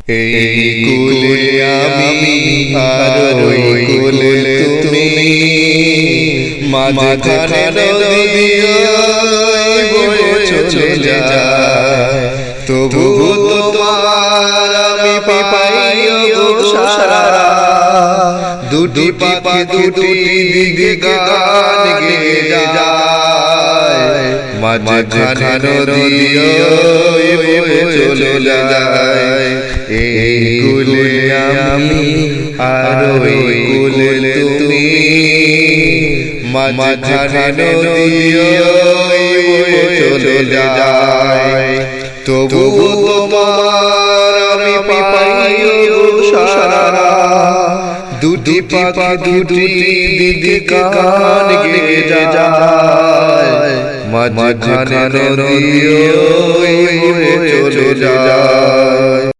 এই কুলে আমি আর ওই কুলে তুমি, মাঝখানে নদী বয়ে চলে যায়, তবু তোমার আমি পাই গো সারা। দুটি পাখি দুটি দিকে গান গেয়ে যায়, মাঝখানে নদী বয়ে চলে যায়। এই কুলে আমি আর ওই কুলে তুমি, মাঝখানে নদী বয়ে চলে যায়, তবু তোমার আমি পাই গো সারা। দুটি পাখি দুটি দিকে গান গেয়ে যায়, মাঝখানে নদী বয়ে চলে যায়।